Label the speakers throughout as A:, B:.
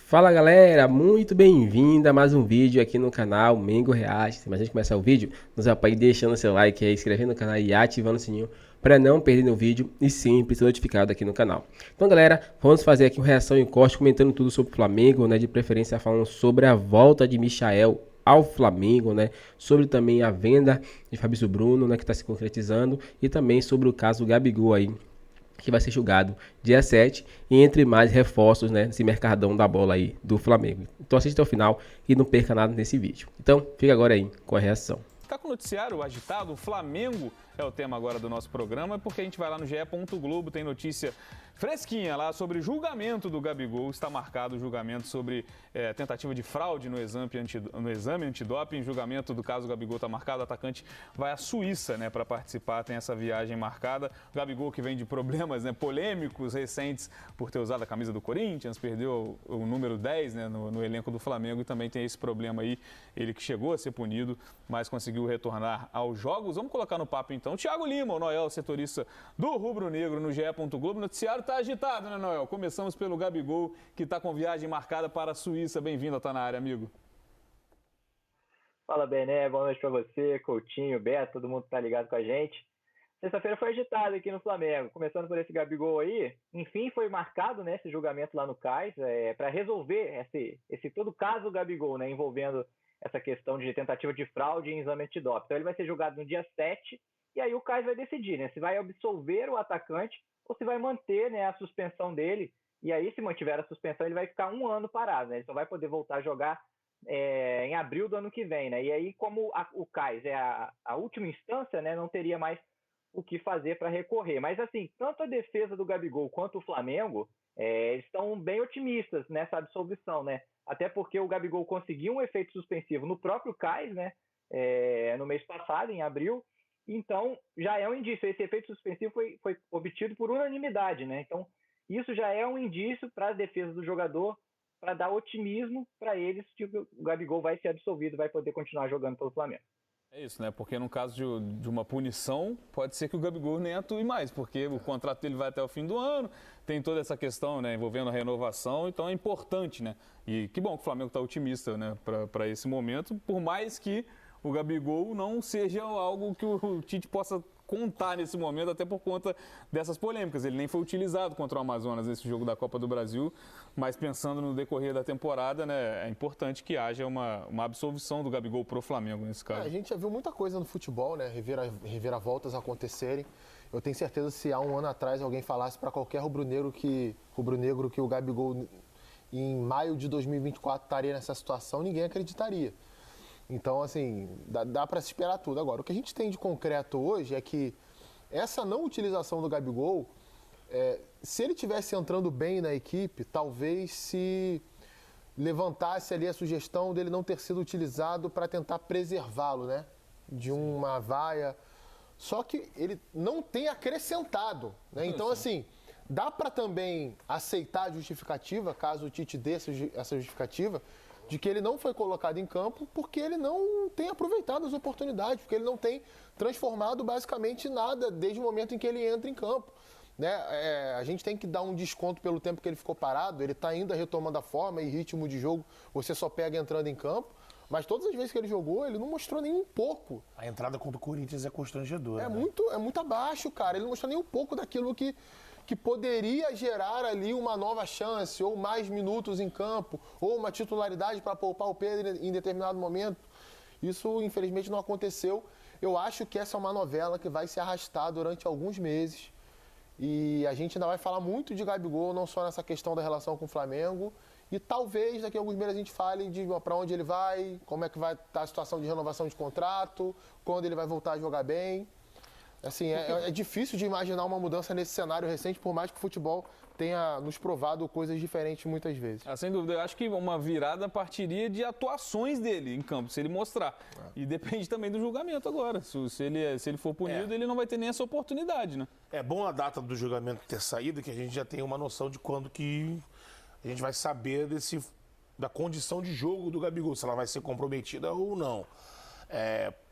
A: Fala galera, muito bem-vindo a mais um vídeo aqui no canal Mengo React. Mas antes de começar o vídeo, nos apoie deixando seu like aí, inscrevendo no canal e ativando o sininho para não perder nenhum vídeo e sempre ser notificado aqui no canal. Então galera, vamos fazer aqui uma reação e corte comentando tudo sobre o Flamengo, né? De preferência falando sobre a volta de Michael ao Flamengo, né? Sobre também a venda de Fabrício Bruno, né? Que está se concretizando e também sobre o caso do Gabigol aí, que vai ser julgado dia 7, e entre mais reforços, né, nesse mercadão da bola aí do Flamengo. Então assista até o final e não perca nada nesse vídeo. Então fica agora aí com a reação.
B: Está com o noticiário agitado, o Flamengo é o tema agora do nosso programa, porque a gente vai lá no ge.globo, tem notícia fresquinha lá sobre julgamento do Gabigol. Está marcado o julgamento sobre tentativa de fraude no exame antidoping. Julgamento do caso Gabigol está marcado. O atacante vai à Suíça, né, para participar, tem essa viagem marcada. O Gabigol, que vem de problemas, né, polêmicos recentes por ter usado a camisa do Corinthians, perdeu o número 10, né, no elenco do Flamengo, e também tem esse problema aí. Ele que chegou a ser punido, mas conseguiu retornar aos jogos. Vamos colocar no papo então Thiago Lima, o Noel, setorista do Rubro Negro no ge.globo. O noticiário está agitado, né, Noel? Começamos pelo Gabigol, que está com viagem marcada para a Suíça. Bem-vindo, tá na área, amigo.
C: Fala, Bené, boa noite para você, Coutinho, Beto, todo mundo que tá ligado com a gente. Sexta-feira foi agitado aqui no Flamengo, começando por esse Gabigol aí. Enfim, foi marcado, né, esse julgamento lá no CAIS, para resolver esse todo caso Gabigol, né, envolvendo essa questão de tentativa de fraude em exame antidoping. Então ele vai ser julgado no dia 7, e aí o CAIS vai decidir, né, se vai absolver o atacante ou se vai manter, né, a suspensão dele. E aí, se mantiver a suspensão, ele vai ficar 1 ano parado, né? Ele só vai poder voltar a jogar em abril do ano que vem, né? E aí, como o CAIS é a última instância, né, não teria mais o que fazer para recorrer. Mas, assim, tanto a defesa do Gabigol quanto o Flamengo estão bem otimistas nessa absolvição, né? Até porque o Gabigol conseguiu um efeito suspensivo no próprio CAIS, né? No mês passado, em abril. Então, já é um indício. Esse efeito suspensivo foi obtido por unanimidade, né? Então, isso já é um indício para a defesa do jogador, para dar otimismo para eles que o Gabigol vai ser absolvido, vai poder continuar jogando pelo Flamengo.
B: É isso, né? Porque no caso de uma punição, pode ser que o Gabigol nem atue mais, porque o contrato dele vai até o fim do ano, tem toda essa questão, né, envolvendo a renovação, então é importante, né? E que bom que o Flamengo está otimista, né, para esse momento, por mais que o Gabigol não seja algo que o Tite possa contar nesse momento, até por conta dessas polêmicas. Ele nem foi utilizado contra o Amazonas nesse jogo da Copa do Brasil, mas pensando no decorrer da temporada, né, é importante que haja uma absolvição do Gabigol pro Flamengo nesse caso.
D: A gente já viu muita coisa no futebol, né, reviravoltas acontecerem. Eu tenho certeza que se há 1 ano atrás alguém falasse para qualquer rubro-negro que o Gabigol em maio de 2024 estaria nessa situação, ninguém acreditaria. Então, assim, dá para se esperar tudo. Agora, o que a gente tem de concreto hoje é que essa não utilização do Gabigol, se ele estivesse entrando bem na equipe, talvez se levantasse ali a sugestão dele não ter sido utilizado para tentar preservá-lo, né? De uma vaia. Só que ele não tem acrescentado, né? Então, assim, dá para também aceitar a justificativa, caso o Tite dê essa justificativa, de que ele não foi colocado em campo porque ele não tem aproveitado as oportunidades, porque ele não tem transformado basicamente nada desde o momento em que ele entra em campo. Né? A gente tem que dar um desconto pelo tempo que ele ficou parado, ele está ainda retomando a forma e ritmo de jogo, você só pega entrando em campo, mas todas as vezes que ele jogou, ele não mostrou nem um pouco.
E: A entrada contra o Corinthians é constrangedora.
D: É,
E: né?
D: muito abaixo, cara, ele não mostrou nem um pouco daquilo que poderia gerar ali uma nova chance, ou mais minutos em campo, ou uma titularidade para poupar o Pedro em determinado momento. Isso, infelizmente, não aconteceu. Eu acho que essa é uma novela que vai se arrastar durante alguns meses. E a gente ainda vai falar muito de Gabigol, não só nessa questão da relação com o Flamengo. E talvez daqui a alguns meses a gente fale de para onde ele vai, como é que vai estar a situação de renovação de contrato, quando ele vai voltar a jogar bem. Assim, é difícil de imaginar uma mudança nesse cenário recente, por mais que o futebol tenha nos provado coisas diferentes muitas vezes.
B: Sem dúvida, eu acho que uma virada partiria de atuações dele em campo, se ele mostrar. E depende também do julgamento agora. Se ele for punido, ele não vai ter nem essa oportunidade, né?
E: É bom a data do julgamento ter saído, que a gente já tem uma noção de quando que a gente vai saber da condição de jogo do Gabigol, se ela vai ser comprometida ou não.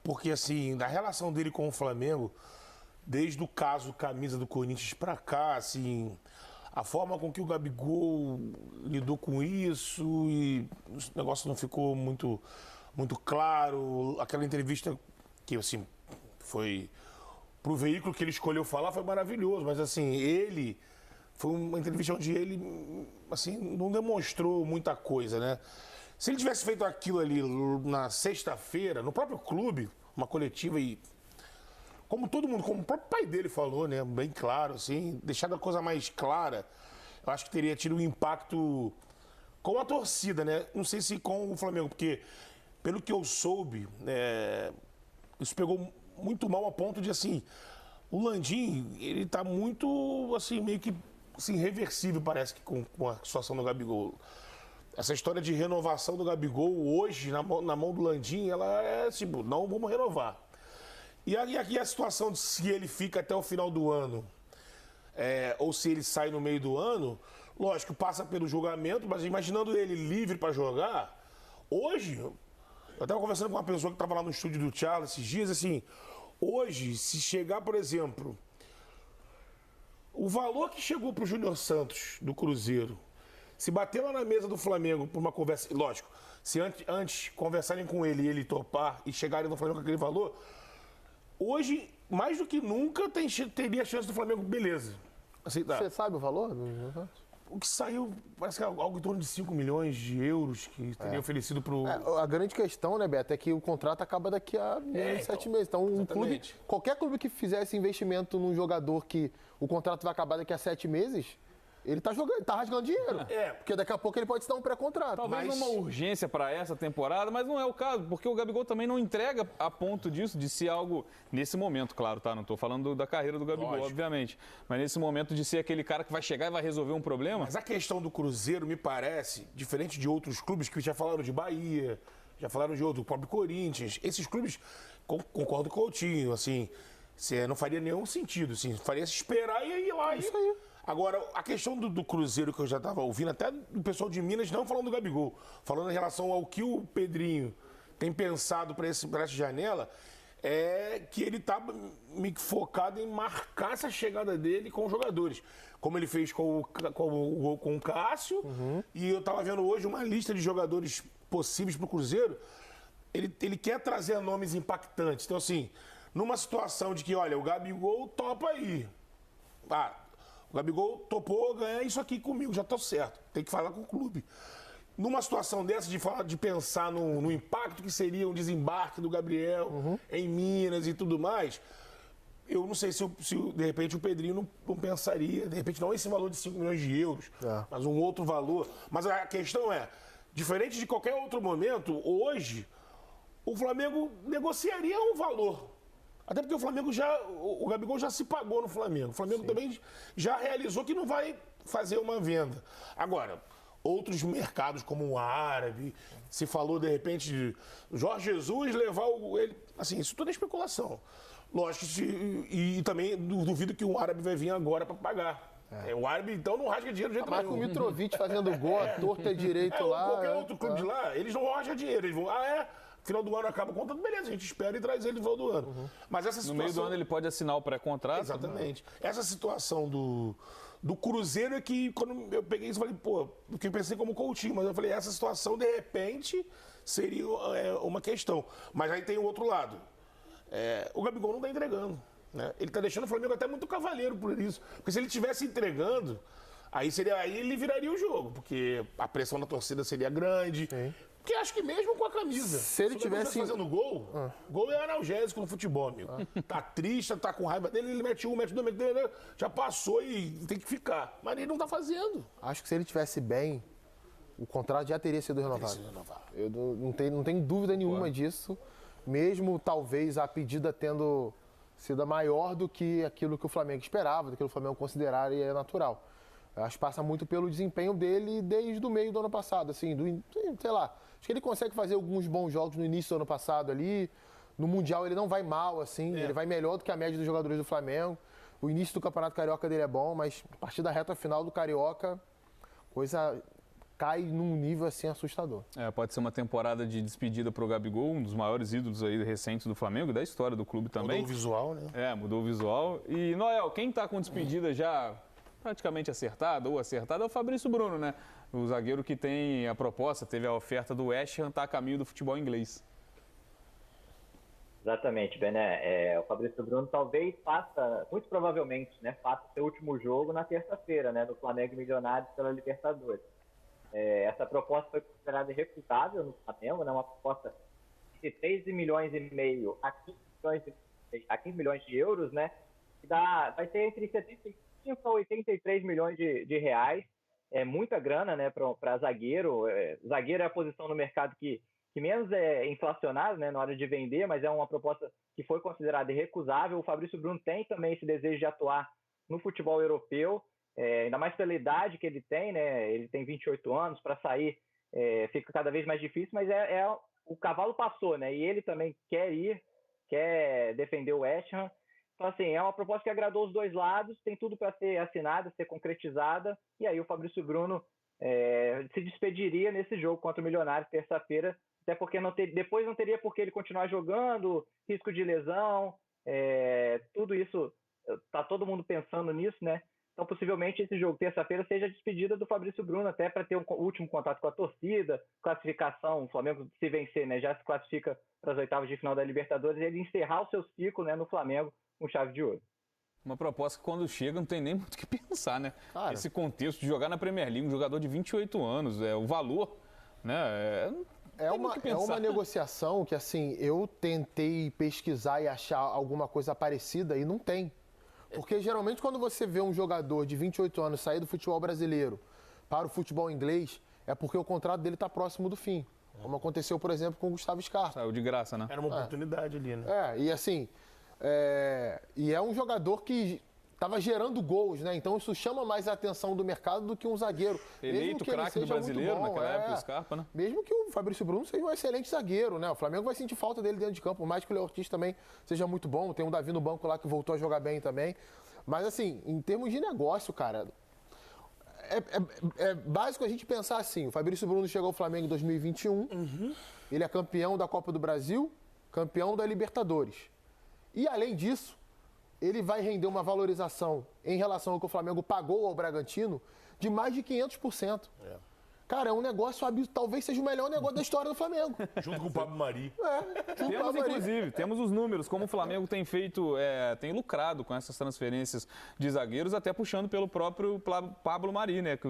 E: Porque, assim, da relação dele com o Flamengo, desde o caso camisa do Corinthians pra cá, assim, a forma com que o Gabigol lidou com isso e o negócio não ficou muito claro. Aquela entrevista que, assim, foi pro veículo que ele escolheu falar foi maravilhoso, mas, assim, foi uma entrevista onde ele, assim, não demonstrou muita coisa, né? Se ele tivesse feito aquilo ali na sexta-feira, no próprio clube, uma coletiva e... Como todo mundo, como o próprio pai dele falou, né? Bem claro, assim, deixado a coisa mais clara, eu acho que teria tido um impacto com a torcida, né? Não sei se com o Flamengo, porque, pelo que eu soube, isso pegou muito mal a ponto de, assim, o Landim, ele tá muito, assim, meio que assim, irreversível, parece que com a situação do Gabigol. Essa história de renovação do Gabigol hoje, na mão do Landim, ela é tipo, não vamos renovar. E aqui a situação de se ele fica até o final do ano, ou se ele sai no meio do ano, lógico, passa pelo julgamento, mas imaginando ele livre para jogar, hoje, eu estava conversando com uma pessoa que estava lá no estúdio do Charles esses dias, assim, hoje, se chegar, por exemplo, o valor que chegou para o Júnior Santos, do Cruzeiro, se bater lá na mesa do Flamengo por uma conversa, lógico, se antes conversarem com ele e ele topar e chegarem no Flamengo com aquele valor, hoje, mais do que nunca, teria chance do Flamengo, beleza. Aceitar.
D: Você sabe o valor?
E: O que saiu, parece que é algo em torno de 5 milhões de euros que teria oferecido para o...
D: A grande questão, né, Beto, é que o contrato acaba daqui a 7 meses. Então, qualquer clube que fizesse investimento num jogador que o contrato vai acabar daqui a 7 meses, ele tá jogando, tá rasgando dinheiro. Porque daqui a pouco ele pode se dar um pré-contrato.
B: Talvez uma urgência para essa temporada, mas não é o caso, porque o Gabigol também não entrega a ponto disso, de ser algo, nesse momento, claro, tá? Não tô falando da carreira do Gabigol, obviamente. Mas nesse momento de ser aquele cara que vai chegar e vai resolver um problema.
E: Mas a questão do Cruzeiro, me parece, diferente de outros clubes que já falaram de Bahia, já falaram de outro, o próprio Corinthians, esses clubes, concordo com o Coutinho, assim, não faria nenhum sentido, assim, faria se esperar e ir lá. Isso aí. Agora, a questão do Cruzeiro, que eu já estava ouvindo, até do pessoal de Minas, não falando do Gabigol, falando em relação ao que o Pedrinho tem pensado para essa janela, é que ele está meio que focado em marcar essa chegada dele com os jogadores. Como ele fez com o Cássio, e eu estava vendo hoje uma lista de jogadores possíveis para o Cruzeiro, ele quer trazer nomes impactantes. Então, assim, numa situação de que, olha, o Gabigol topa aí. O Gabigol topou ganhar isso aqui comigo, já estou certo. Tem que falar com o clube. Numa situação dessa, de pensar no impacto que seria um desembarque do Gabriel em Minas e tudo mais, eu não sei se de repente o Pedrinho não pensaria, de repente não esse valor de 5 milhões de euros, mas um outro valor. Mas a questão é, diferente de qualquer outro momento, hoje, o Flamengo negociaria um valor. Até porque o Gabigol já se pagou no Flamengo. O Flamengo também já realizou que não vai fazer uma venda. Agora, outros mercados como o árabe, se falou de repente de Jorge Jesus levar ele. Assim, isso tudo é especulação. Lógico, e também duvido que o árabe vai vir agora para pagar. O árabe, então, não rasga dinheiro de jeito nenhum.
D: Mas com o Mitrovic fazendo gol, a torta é direito lá.
E: Qualquer outro clube de lá, eles não rasgam dinheiro. Eles vão, final do ano acaba o contrato, beleza, a gente espera e traz ele no final do ano. Mas essa situação...
B: No meio do ano ele pode assinar o pré-contrato.
E: Exatamente. Essa situação do Cruzeiro é que, quando eu peguei isso, eu falei, porque eu pensei como Coutinho, mas eu falei, essa situação, de repente, seria uma questão. Mas aí tem o outro lado. O Gabigol não está entregando. Né? Ele está deixando o Flamengo até muito cavaleiro por isso. Porque se ele estivesse entregando, aí ele viraria o jogo, porque a pressão da torcida seria grande. Sim. Porque acho que mesmo com a camisa,
D: se ele tivesse
E: fazendo gol é analgésico no futebol, amigo. Tá triste, tá com raiva dele, ele mete um, mete dois, mete dois, já passou e tem que ficar. Mas ele não tá fazendo.
D: Acho que se ele tivesse bem, o contrato já teria sido renovado. Eu não tenho dúvida nenhuma disso, mesmo talvez a pedida tendo sido maior do que aquilo que o Flamengo esperava, do que o Flamengo consideraria natural. Eu acho que passa muito pelo desempenho dele desde o meio do ano passado, assim, sei lá. Acho que ele consegue fazer alguns bons jogos no início do ano passado ali. No Mundial ele não vai mal, assim, ele vai melhor do que a média dos jogadores do Flamengo. O início do Campeonato Carioca dele é bom, mas a partir da reta final do Carioca, coisa cai num nível, assim, assustador.
B: Pode ser uma temporada de despedida para o Gabigol, um dos maiores ídolos aí recentes do Flamengo, da história do clube também.
E: Mudou o visual, né?
B: Mudou o visual. E, Noel, quem tá com despedida já praticamente acertada ou acertada é o Fabrício Bruno, né? O zagueiro que tem a proposta, teve a oferta do West Ham, está a caminho do futebol inglês.
C: Exatamente, Bené. O Fabrício Bruno talvez faça, muito provavelmente, né, faça seu último jogo na terça-feira, né, do Flamengo e Milionários pela Libertadores. Essa proposta foi considerada irrecusável no Flamengo, né, uma proposta de 13 milhões e meio a 15 milhões de euros, né, que vai ser entre 75 a 83 milhões de reais. É muita grana, né, para zagueiro. Zagueiro é a posição no mercado que menos é inflacionado, né, na hora de vender, mas é uma proposta que foi considerada irrecusável. O Fabrício Bruno tem também esse desejo de atuar no futebol europeu, ainda mais pela idade que ele tem, né? Ele tem 28 anos, para sair fica cada vez mais difícil, mas o cavalo passou, né? E ele também quer defender o West Ham. Então, assim, é uma proposta que agradou os dois lados, tem tudo para ser assinada, ser concretizada, e aí o Fabrício Bruno se despediria nesse jogo contra o Milionário, terça-feira, até porque depois não teria por que ele continuar jogando, risco de lesão, tudo isso, tá todo mundo pensando nisso, né? Então, possivelmente, esse jogo, terça-feira, seja a despedida do Fabrício Bruno, até para ter um último contato com a torcida, classificação, o Flamengo, se vencer, né, já se classifica para as oitavas de final da Libertadores, e ele encerrar o seu ciclo, né, no Flamengo com chave de ouro.
B: Uma proposta que quando chega não tem nem muito o que pensar, né?
D: Cara,
B: esse contexto de jogar na Premier League, um jogador de 28 anos, o valor, né?
D: É uma negociação que, assim, eu tentei pesquisar e achar alguma coisa parecida e não tem. Porque, geralmente, quando você vê um jogador de 28 anos sair do futebol brasileiro para o futebol inglês, é porque o contrato dele está próximo do fim. Como aconteceu, por exemplo, com o Gustavo Scarpa.
B: Saiu de graça, né?
E: Era uma oportunidade ali, né?
D: E assim, e é um jogador que estava gerando gols, né? Então isso chama mais a atenção do mercado do que um zagueiro.
B: Eleito craque do brasileiro naquela época, o Scarpa, né?
D: Mesmo que o Fabrício Bruno seja um excelente zagueiro, né? O Flamengo vai sentir falta dele dentro de campo, por mais que o Léo Ortiz também seja muito bom. Tem um Davi no banco lá que voltou a jogar bem também. Mas assim, em termos de negócio, cara, é básico a gente pensar assim. O Fabrício Bruno chegou ao Flamengo em 2021. Ele é campeão da Copa do Brasil, campeão da Libertadores. E além disso, ele vai render uma valorização em relação ao que o Flamengo pagou ao Bragantino de mais de 500%. Cara, é um negócio, talvez seja o melhor negócio da história do Flamengo.
E: Junto com o Pablo Mari.
B: Temos, inclusive, temos os números, como o Flamengo tem feito, tem lucrado com essas transferências de zagueiros, até puxando pelo próprio Pablo Mari, né, que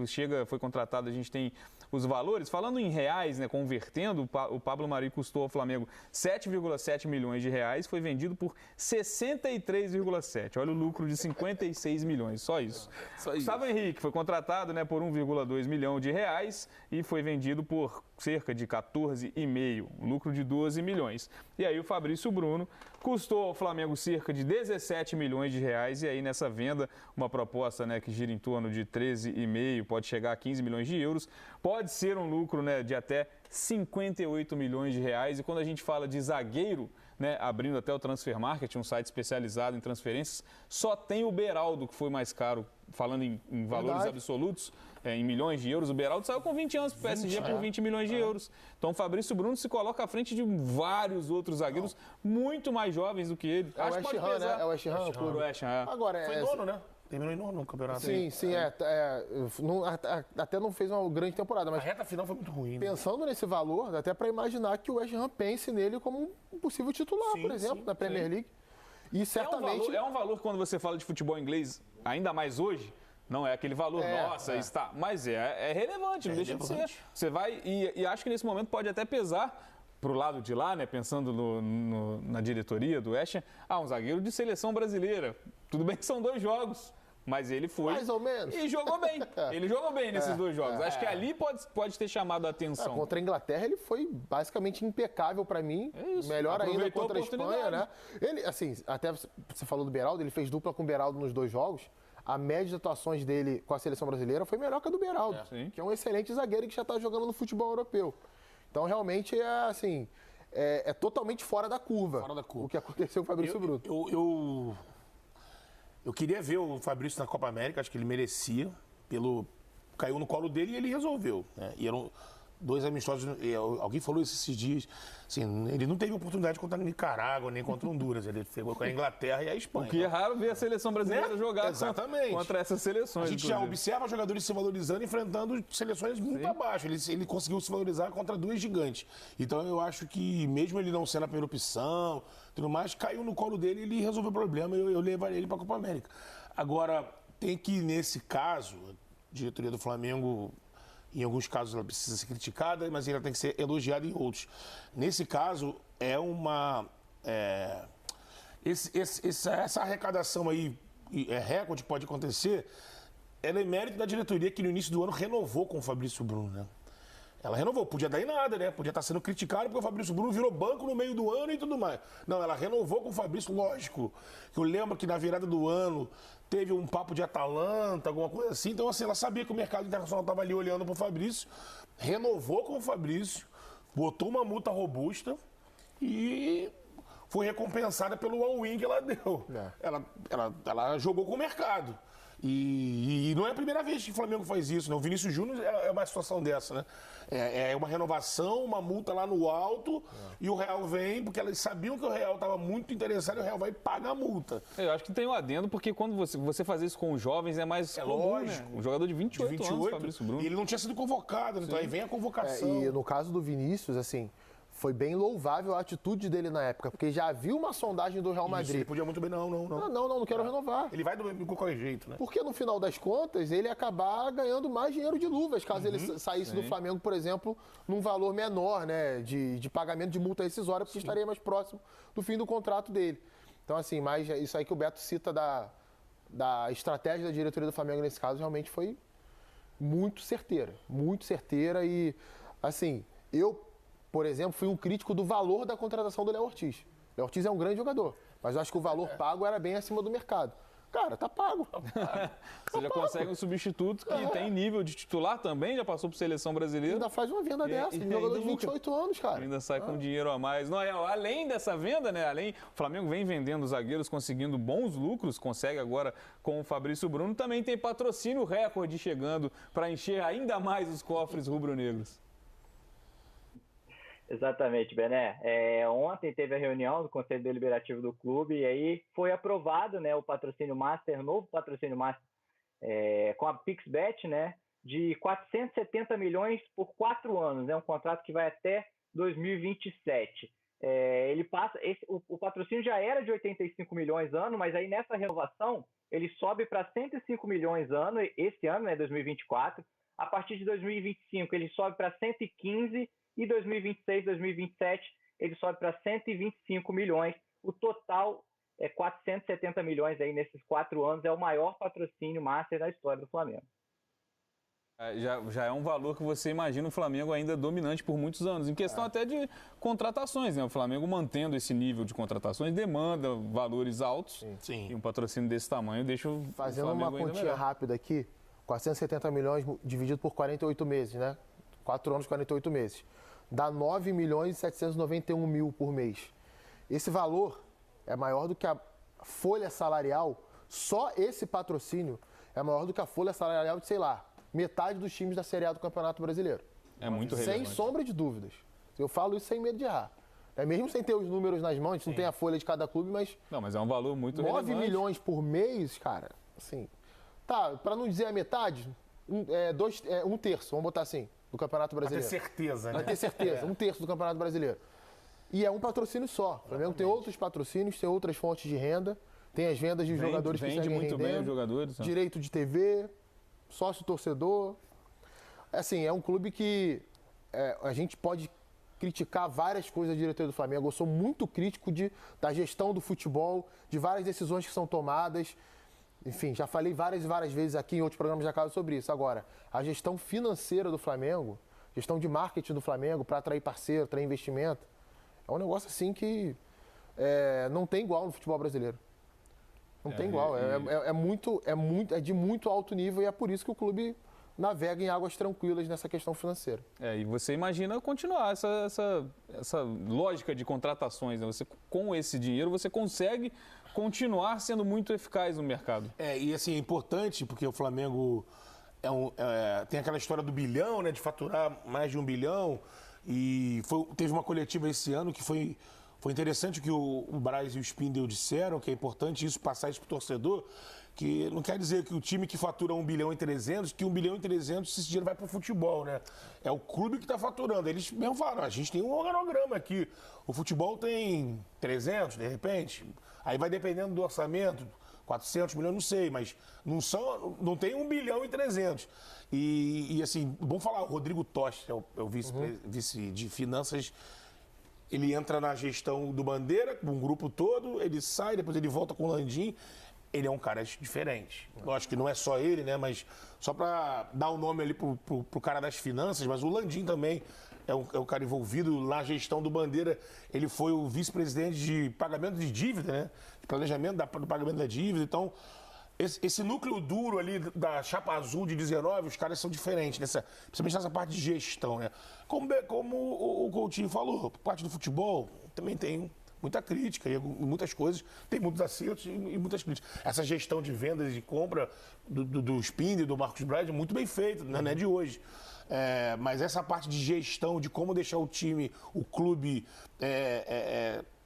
B: foi contratado, a gente tem os valores. Falando em reais, né, convertendo, o Pablo Mari custou ao Flamengo 7,7 milhões de reais, foi vendido por 63,7. Olha o lucro de 56 milhões, só isso. Gustavo Henrique foi contratado, né, por 1,2 milhão de reais e foi vendido por cerca de 14,5, lucro de 12 milhões. E aí o Fabrício Bruno custou ao Flamengo cerca de 17 milhões de reais e aí nessa venda, uma proposta, né, que gira em torno de 13,5, pode chegar a 15 milhões de euros, pode ser um lucro, né, de até 58 milhões de reais. E quando a gente fala de zagueiro, né, abrindo até o Transfer Market, um site especializado em transferências, só tem o Beraldo, que foi mais caro, falando em valores absolutos, em milhões de euros. O Beraldo saiu com 20 anos para o PSG por 20 milhões de euros. Então o Fabrício Bruno se coloca à frente de vários outros zagueiros muito mais jovens do que ele.
D: Acho que pode pesar, né? É o West Ham.
B: O West Ham.
D: Agora,
E: foi nono, né? Terminou em nono no campeonato.
D: Sim, até não fez uma grande temporada, mas
E: a reta final foi muito ruim.
D: Pensando nesse valor, dá até para imaginar que o West Ham pense nele como um possível titular, por exemplo, na Premier League. E certamente...
B: É um valor quando você fala de futebol inglês, ainda mais hoje, não é aquele valor, está. Mas é relevante, não deixa de ser. Você vai, e acho que nesse momento pode até pesar pro lado de lá, né, pensando na diretoria do West Ham, um zagueiro de seleção brasileira. Tudo bem que são 2 jogos, mas ele foi...
D: Mais ou menos.
B: E jogou bem. Ele jogou bem nesses 2 jogos. Acho que ali pode ter chamado a atenção.
D: Contra a Inglaterra ele foi basicamente impecável para mim. Melhor ainda contra a Espanha, né? Ele, assim, até você falou do Beraldo, ele fez dupla com o Beraldo nos 2 jogos. A média de atuações dele com a seleção brasileira foi melhor que a do Beraldo, que é um excelente zagueiro que já está jogando no futebol europeu. Então, realmente, é totalmente fora da curva. O que aconteceu com o Fabrício Bruno.
E: Eu queria ver o Fabrício na Copa América, acho que ele merecia. Caiu no colo dele e ele resolveu. Né? E 2 amistosos, alguém falou isso esses dias, assim, ele não teve oportunidade contra a Nicarágua, nem contra Honduras, ele pegou com a Inglaterra e a Espanha.
B: O que é raro ver a seleção brasileira
E: Né?
B: jogar
E: Exatamente.
B: contra essas seleções.
E: A gente já observa jogadores se valorizando, enfrentando seleções muito abaixo. Ele conseguiu se valorizar contra 2 gigantes. Então eu acho que, mesmo ele não sendo a primeira opção, tudo mais, caiu no colo dele e ele resolveu o problema. Eu levaria ele para a Copa América. Agora, tem que, nesse caso, a diretoria do Flamengo, em alguns casos, ela precisa ser criticada, mas ela tem que ser elogiada em outros. Nesse caso, é uma... essa arrecadação aí, recorde que pode acontecer, ela é mérito da diretoria que no início do ano renovou com o Fabrício Bruno, né? Ela renovou, podia dar em nada, né? Podia estar sendo criticado porque o Fabrício Bruno virou banco no meio do ano e tudo mais. Não, ela renovou com o Fabrício, lógico. Eu lembro que na virada do ano teve um papo de Atalanta, alguma coisa assim. Então, assim, ela sabia que o mercado internacional estava ali olhando para o Fabrício, renovou com o Fabrício, botou uma multa robusta e foi recompensada pelo all-in que ela deu. Ela jogou com o mercado. E não é a primeira vez que o Flamengo faz isso, né? O Vinícius Júnior é uma situação dessa, né? É uma renovação, uma multa lá no alto, e o Real vem, porque elas sabiam que o Real estava muito interessado, e o Real vai pagar a multa.
B: Eu acho que tem um adendo, porque quando você fazer isso com os jovens é mais comum,
E: lógico.
B: Né? Um jogador de 28 anos, Fabrício Bruno.
E: E ele não tinha sido convocado, então aí vem a convocação.
D: E no caso do Vinícius, assim, foi bem louvável a atitude dele na época, porque já havia uma sondagem do Real Madrid.
E: Isso, ele podia muito bem,
D: Não quero renovar.
E: Ele vai de qualquer jeito, né?
D: Porque no final das contas, ele ia acabar ganhando mais dinheiro de luvas, caso ele saísse do Flamengo, por exemplo, num valor menor, né, de pagamento de multa rescisória, porque estaria mais próximo do fim do contrato dele. Então, assim, mas isso aí que o Beto cita da estratégia da diretoria do Flamengo nesse caso, realmente foi muito certeira e, assim, eu, por exemplo, fui um crítico do valor da contratação do Léo Ortiz. Léo Ortiz é um grande jogador, mas eu acho que o valor pago era bem acima do mercado. Cara, tá pago.
B: Você já consegue um substituto que tem nível de titular também, já passou por seleção brasileira.
D: Ainda faz uma venda dessa, de jogador de 28 anos, cara.
B: Ainda sai com dinheiro a mais. Noel, além dessa venda, né? O Flamengo vem vendendo zagueiros, conseguindo bons lucros, consegue agora com o Fabrício Bruno. Também tem patrocínio recorde chegando para encher ainda mais os cofres rubro-negros.
C: Exatamente, Bené. Ontem teve a reunião do Conselho Deliberativo do clube e aí foi aprovado, né, o patrocínio Master, novo patrocínio Master com a PixBet, né, de 470 milhões por 4 anos, né, um contrato que vai até 2027. Ele passa, o patrocínio já era de 85 milhões ano, mas aí nessa renovação ele sobe para 105 milhões ano, esse ano, né, 2024. A partir de 2025 ele sobe para 115 e 2026, 2027, ele sobe para 125 milhões. O total é 470 milhões aí nesses 4 anos. É o maior patrocínio Master da história do Flamengo.
B: Já é um valor que você imagina o Flamengo ainda dominante por muitos anos. Em questão até de contratações, né? O Flamengo mantendo esse nível de contratações demanda valores altos.
E: Sim.
B: E um patrocínio desse tamanho deixa o
D: Fazendo
B: Flamengo
D: uma
B: ainda
D: continha
B: melhor.
D: rápida aqui, 470 milhões dividido por 48 meses, né? 4 anos, 48 meses. Dá 9 milhões e 791 mil por mês. Esse valor é maior do que a folha salarial, só esse patrocínio é maior do que a folha salarial de, sei lá, metade dos times da Série A do Campeonato Brasileiro.
B: É muito
D: Sem
B: relevante.
D: sombra de dúvidas. Eu falo isso sem medo de errar. Mesmo sem ter os números nas mãos, a gente não tem a folha de cada clube, mas
B: Não, mas é um valor muito
D: 9
B: relevante.
D: milhões por mês, cara, assim... Tá, pra não dizer a metade, um terço, vamos botar assim, do Campeonato
E: Pra ter
D: Brasileiro.
E: certeza, né?
D: Pra ter certeza, um terço do Campeonato Brasileiro. E é um patrocínio só. O Flamengo tem outros patrocínios, tem outras fontes de renda, tem as vendas de jogadores que
B: Vende
D: seguem
B: muito bem
D: rendendo,
B: os jogadores. Né?
D: direito de TV, sócio-torcedor. Assim, é um clube que a gente pode criticar várias coisas da diretoria do Flamengo. Eu sou muito crítico da gestão do futebol, de várias decisões que são tomadas. Enfim, já falei várias e várias vezes aqui em outros programas já caso sobre isso. Agora, a gestão financeira do Flamengo, gestão de marketing do Flamengo para atrair parceiro, atrair investimento, é um negócio assim que não tem igual no futebol brasileiro. Não tem igual. É de muito alto nível e é por isso que o clube navega em águas tranquilas nessa questão financeira.
B: E você imagina continuar essa lógica de contratações. Né? Você, com esse dinheiro, você consegue continuar sendo muito eficaz no mercado.
E: E assim, é importante, porque o Flamengo tem aquela história do bilhão, né? De faturar mais de 1 bilhão. E teve uma coletiva esse ano que foi interessante o que o Braz e o Spindle disseram, que é importante isso passar isso para o torcedor, que não quer dizer que o time que fatura 1 bilhão e 300, que 1 bilhão e 300 esse dinheiro vai para o futebol, né? É o clube que está faturando. Eles mesmo falaram, a gente tem um organograma aqui, o futebol tem 300, de repente, aí vai dependendo do orçamento, 400 milhões, não sei, mas não tem 1 bilhão e 300. E assim, vamos falar, o Rodrigo Tost, é o vice de finanças. Ele entra na gestão do Bandeira, com um grupo todo, ele sai, depois ele volta com o Landim. Ele é um cara diferente. Lógico que não é só ele, né? Mas só para dar o nome ali pro cara das finanças, mas o Landim também é um cara envolvido na gestão do Bandeira. Ele foi o vice-presidente de pagamento de dívida, né? De planejamento do pagamento da dívida. Então, esse núcleo duro ali da Chapa Azul de 19, os caras são diferentes, principalmente nessa parte de gestão, né? Como o Coutinho falou, parte do futebol também tem muita crítica e muitas coisas, tem muitos acertos e muitas críticas. Essa gestão de vendas e de compra do Spindle e do Marcos Braz é muito bem feita, não é de hoje. Mas essa parte de gestão, de como deixar o time, o clube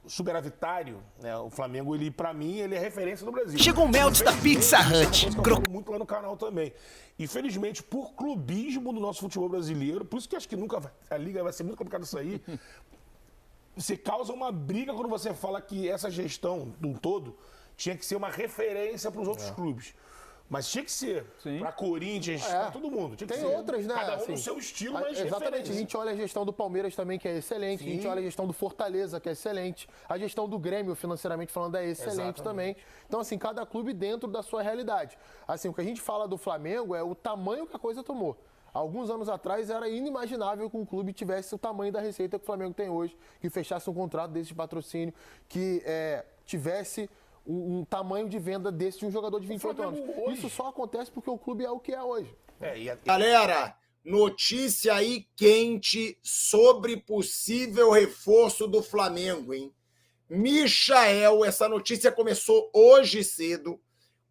E: superavitário, né? O Flamengo, para mim, ele é referência no Brasil.
F: Chegou o Melt da Pizza Hut.
E: Eu falo muito lá no canal também. Infelizmente, por clubismo do nosso futebol brasileiro, por isso que acho que a liga vai ser muito complicada sair. Você causa uma briga quando você fala que essa gestão do todo tinha que ser uma referência para os outros clubes. Mas tinha que ser. Para Corinthians, para todo mundo. Tinha que
D: Tem
E: ser.
D: outras, né?
E: Cada um
D: assim,
E: no seu estilo, mas
D: exatamente.
E: referência.
D: A gente olha a gestão do Palmeiras também, que é excelente.
E: Sim.
D: A gente olha a gestão do Fortaleza, que é excelente. A gestão do Grêmio, financeiramente falando, é excelente também. Então, assim, cada clube dentro da sua realidade. Assim, o que a gente fala do Flamengo é o tamanho que a coisa tomou. Alguns anos atrás era inimaginável que um clube tivesse o tamanho da receita que o Flamengo tem hoje, que fechasse um contrato desse de patrocínio, que tivesse um tamanho de venda desse de um jogador de 28 anos.
E: Hoje...
D: Isso só acontece porque o clube é o que é hoje.
F: Galera, notícia aí quente sobre possível reforço do Flamengo, hein? Michael, essa notícia começou hoje cedo,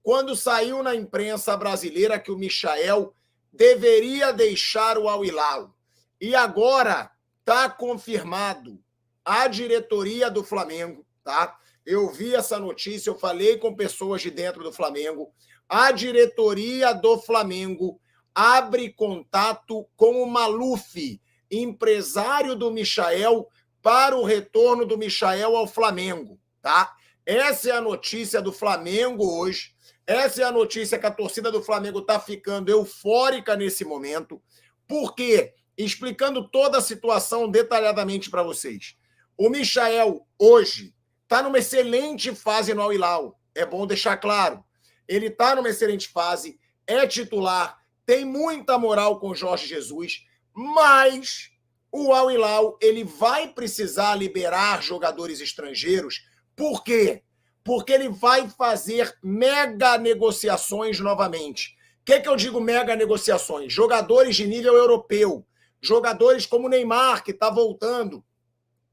F: quando saiu na imprensa brasileira que o Michael deveria deixar o Al Hilal. E agora está confirmado. A diretoria do Flamengo, tá? Eu vi essa notícia, eu falei com pessoas de dentro do Flamengo. A diretoria do Flamengo abre contato com o Maluf, empresário do Michael, para o retorno do Michael ao Flamengo, tá? Essa é a notícia do Flamengo hoje. Essa é a notícia que a torcida do Flamengo está ficando eufórica nesse momento. Por quê? Explicando toda a situação detalhadamente para vocês. O Michael, hoje, está numa excelente fase no Al Hilal. É bom deixar claro. Ele está numa excelente fase, é titular, tem muita moral com o Jorge Jesus, mas o Al Hilal ele vai precisar liberar jogadores estrangeiros. Por quê? Porque ele vai fazer mega negociações novamente. O que eu digo mega negociações? Jogadores de nível europeu, jogadores como o Neymar, que está voltando.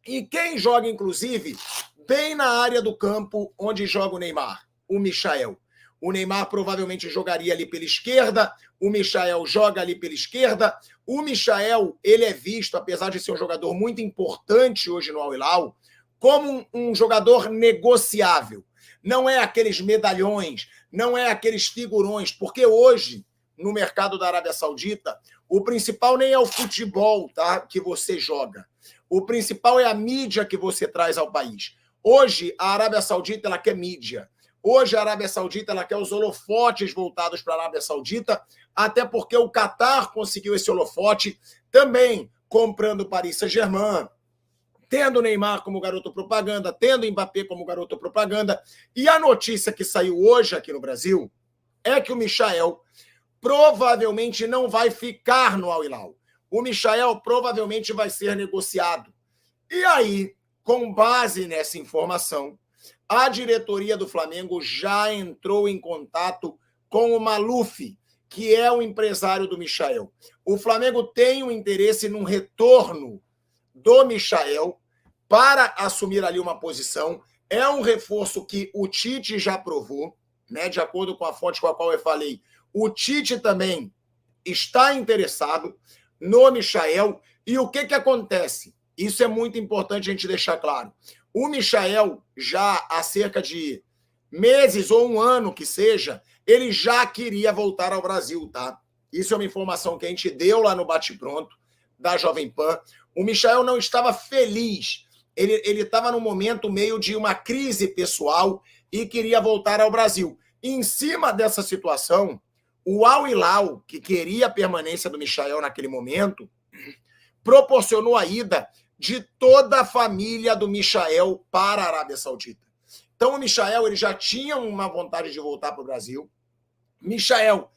F: E quem joga, inclusive, bem na área do campo onde joga o Neymar? O Michael. O Neymar provavelmente jogaria ali pela esquerda, o Michael joga ali pela esquerda. O Michael, ele é visto, apesar de ser um jogador muito importante hoje no Al Hilal, como um jogador negociável. Não é aqueles medalhões, não é aqueles figurões, porque hoje, no mercado da Arábia Saudita, o principal nem é o futebol, tá, que você joga. O principal é a mídia que você traz ao país. Hoje, a Arábia Saudita ela quer mídia. Hoje, a Arábia Saudita ela quer os holofotes voltados para a Arábia Saudita, até porque o Qatar conseguiu esse holofote também comprando o Paris Saint-Germain, tendo o Neymar como garoto propaganda, tendo o Mbappé como garoto propaganda. E a notícia que saiu hoje aqui no Brasil é que o Michael provavelmente não vai ficar no Al Hilal. O Michael provavelmente vai ser negociado. E aí, com base nessa informação, a diretoria do Flamengo já entrou em contato com o Maluf, que é o empresário do Michael. O Flamengo tem um interesse num retorno do Michael para assumir ali uma posição. É um reforço que o Tite já provou, né? De acordo com a fonte com a qual eu falei. O Tite também está interessado no Michael. E o que acontece? Isso é muito importante a gente deixar claro. O Michael, já há cerca de meses ou um ano que seja, ele já queria voltar ao Brasil, tá? Isso é uma informação que a gente deu lá no Bate-Pronto da Jovem Pan. O Michael não estava feliz. Ele estava num momento meio de uma crise pessoal e queria voltar ao Brasil. Em cima dessa situação, o Al Hilal, que queria a permanência do Michael naquele momento, proporcionou a ida de toda a família do Michael para a Arábia Saudita. Então o Michael ele já tinha uma vontade de voltar para o Brasil. Michael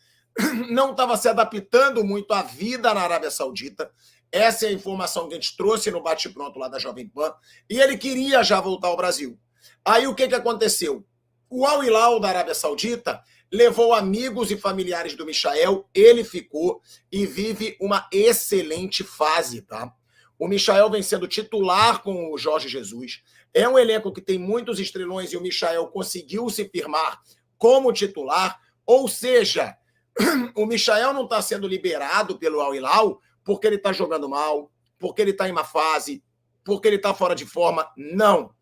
F: não estava se adaptando muito à vida na Arábia Saudita. Essa é a informação que a gente trouxe no Bate-Pronto lá da Jovem Pan. E ele queria já voltar ao Brasil. Aí o que aconteceu? O Al Hilal da Arábia Saudita levou amigos e familiares do Michael. Ele ficou e vive uma excelente fase, tá? O Michael vem sendo titular com o Jorge Jesus. É um elenco que tem muitos estrelões e o Michael conseguiu se firmar como titular. Ou seja, o Michael não está sendo liberado pelo Al Hilal porque ele está jogando mal, porque ele está em má fase, porque ele está fora de forma. Não.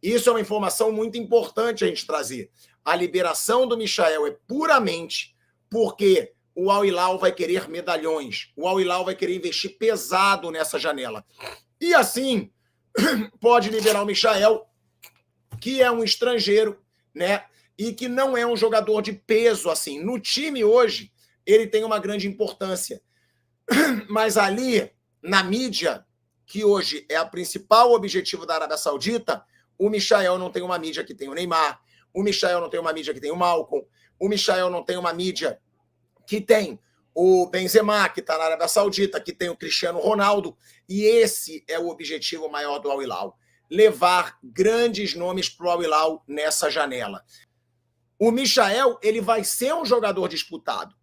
F: Isso é uma informação muito importante a gente trazer. A liberação do Michael é puramente porque o Al Hilal vai querer medalhões. O Al Hilal vai querer investir pesado nessa janela. E assim, pode liberar o Michael, que é um estrangeiro, né? E que não é um jogador de peso, assim. No time hoje, ele tem uma grande importância. Mas ali, na mídia, que hoje é o principal objetivo da Arábia Saudita, o Michael não tem uma mídia que tem o Neymar, o Michael não tem uma mídia que tem o Malcom, o Michael não tem uma mídia que tem o Benzema, que está na Arábia Saudita, que tem o Cristiano Ronaldo, e esse é o objetivo maior do Al Hilal, levar grandes nomes para o Al Hilal nessa janela. O Michael, ele vai ser um jogador disputado,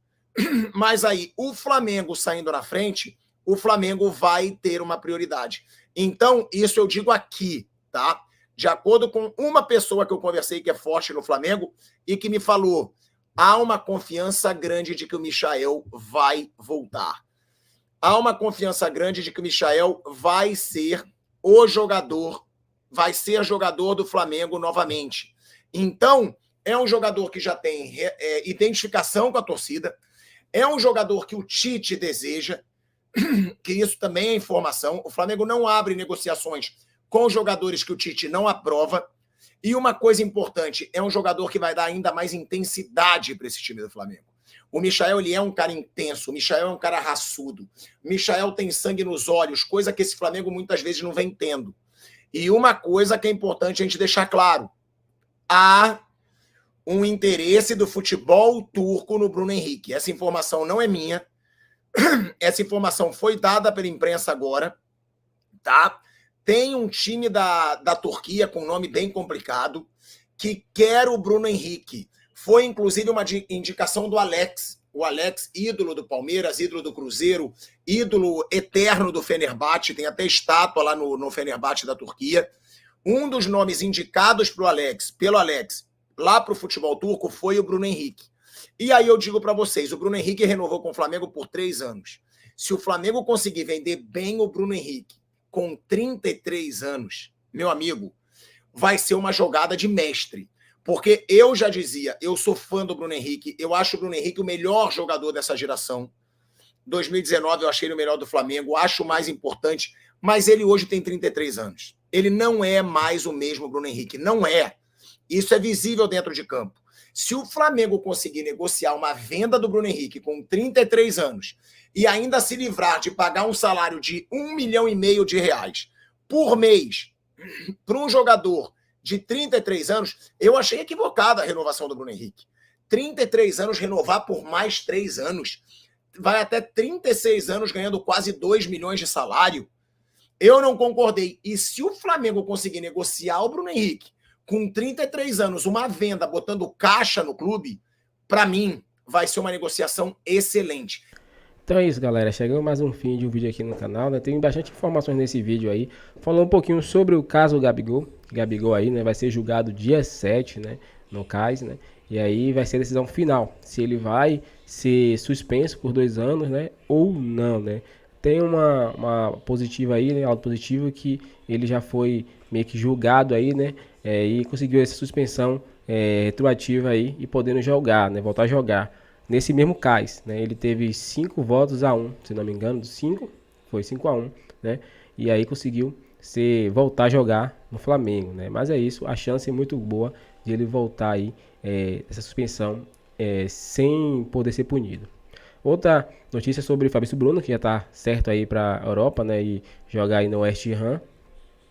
F: mas aí o Flamengo saindo na frente, o Flamengo vai ter uma prioridade. Então, isso eu digo aqui, tá? De acordo com uma pessoa que eu conversei que é forte no Flamengo e que me falou, há uma confiança grande de que o Michael vai voltar. Há uma confiança grande de que o Michael vai ser o jogador, vai ser jogador do Flamengo novamente. Então, é um jogador que já tem identificação com a torcida, é um jogador que o Tite deseja, que isso também é informação. O Flamengo não abre negociações com jogadores que o Tite não aprova. E uma coisa importante, é um jogador que vai dar ainda mais intensidade para esse time do Flamengo. O Michael, ele é um cara intenso, o Michael é um cara raçudo. O Michael tem sangue nos olhos, coisa que esse Flamengo muitas vezes não vem tendo. E uma coisa que é importante a gente deixar claro, há um interesse do futebol turco no Bruno Henrique. Essa informação não é minha. Essa informação foi dada pela imprensa agora, tá? Tem um time da Turquia com um nome bem complicado que quer o Bruno Henrique. Foi, inclusive, uma indicação do Alex. O Alex, ídolo do Palmeiras, ídolo do Cruzeiro, ídolo eterno do Fenerbahçe, tem até estátua lá no Fenerbahçe da Turquia. Um dos nomes indicados pelo Alex, lá para o futebol turco, foi o Bruno Henrique. E aí eu digo para vocês, o Bruno Henrique renovou com o Flamengo por 3 anos. Se o Flamengo conseguir vender bem o Bruno Henrique com 33 anos, meu amigo, vai ser uma jogada de mestre. Porque eu já dizia, eu sou fã do Bruno Henrique, eu acho o Bruno Henrique o melhor jogador dessa geração. 2019 eu achei ele o melhor do Flamengo, acho o mais importante, mas ele hoje tem 33 anos. Ele não é mais o mesmo Bruno Henrique, não é. Isso é visível dentro de campo. Se o Flamengo conseguir negociar uma venda do Bruno Henrique com 33 anos e ainda se livrar de pagar um salário de R$1,5 milhão por mês para um jogador de 33 anos, eu achei equivocada a renovação do Bruno Henrique. 33 anos, renovar por mais 3 anos. Vai até 36 anos ganhando quase 2 milhões de salário. Eu não concordei. E se o Flamengo conseguir negociar o Bruno Henrique com 33 anos, uma venda, botando caixa no clube, para mim, vai ser uma negociação excelente.
A: Então é isso, galera. Chegamos mais um fim de um vídeo aqui no canal, né? Tem bastante informações nesse vídeo aí. Falou um pouquinho sobre o caso do Gabigol. Gabigol aí, né? Vai ser julgado dia 7, né? No CAS, né? E aí vai ser a decisão final, se ele vai ser suspenso por 2 anos, né, ou não, né. Tem uma positiva aí, né, algo positivo, que ele já foi meio que julgado aí, né, e conseguiu essa suspensão retroativa aí e podendo jogar, né, voltar a jogar. Nesse mesmo cais, né, ele teve 5 votos a 1, se não me engano, 5, foi 5 a 1, né, e aí conseguiu voltar a jogar no Flamengo, né, mas é isso, a chance é muito boa de ele voltar aí, essa suspensão, sem poder ser punido. Outra notícia sobre o Fabrício Bruno, que já está certo aí para a Europa, né, e jogar aí no West Ham,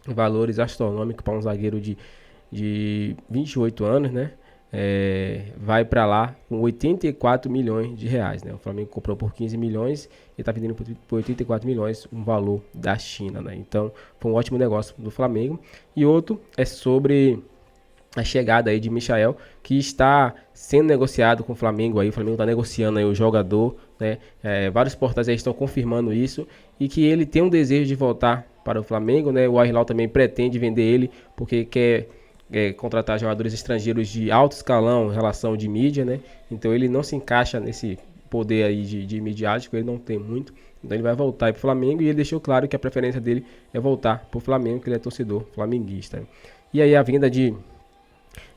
A: valores astronômicos para um zagueiro de 28 anos, né, vai para lá com 84 milhões de reais, né, o Flamengo comprou por 15 milhões e está vendendo por 84 milhões, um valor da China, né, então foi um ótimo negócio do Flamengo. E outro é sobre a chegada aí de Michael, que está sendo negociado com o Flamengo aí. O Flamengo está negociando aí o jogador, né? Vários portais aí estão confirmando isso e que ele tem um desejo de voltar para o Flamengo, né? O Al Hilal também pretende vender ele porque quer contratar jogadores estrangeiros de alto escalão em relação de mídia, né? Então ele não se encaixa nesse poder aí de midiático, ele não tem muito. Então ele vai voltar para o Flamengo e ele deixou claro que a preferência dele é voltar para o Flamengo, que ele é torcedor flamenguista. E aí a vinda de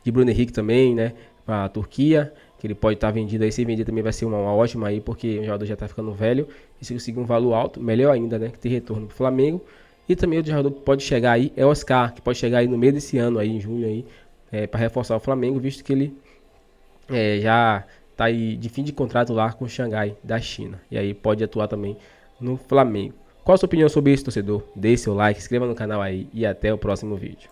A: Bruno Henrique também, né, para a Turquia, que ele pode estar vendido aí, se vender também vai ser uma ótima aí, porque o jogador já está ficando velho, e se conseguir um valor alto, melhor ainda, né, que tem retorno para o Flamengo. E também outro jogador que pode chegar aí é o Oscar, que pode chegar aí no meio desse ano, aí, em junho, aí, para reforçar o Flamengo, visto que ele já está aí de fim de contrato lá com o Xangai da China, e aí pode atuar também no Flamengo. Qual a sua opinião sobre isso, torcedor? Deixe seu like, se inscreva no canal aí e até o próximo vídeo.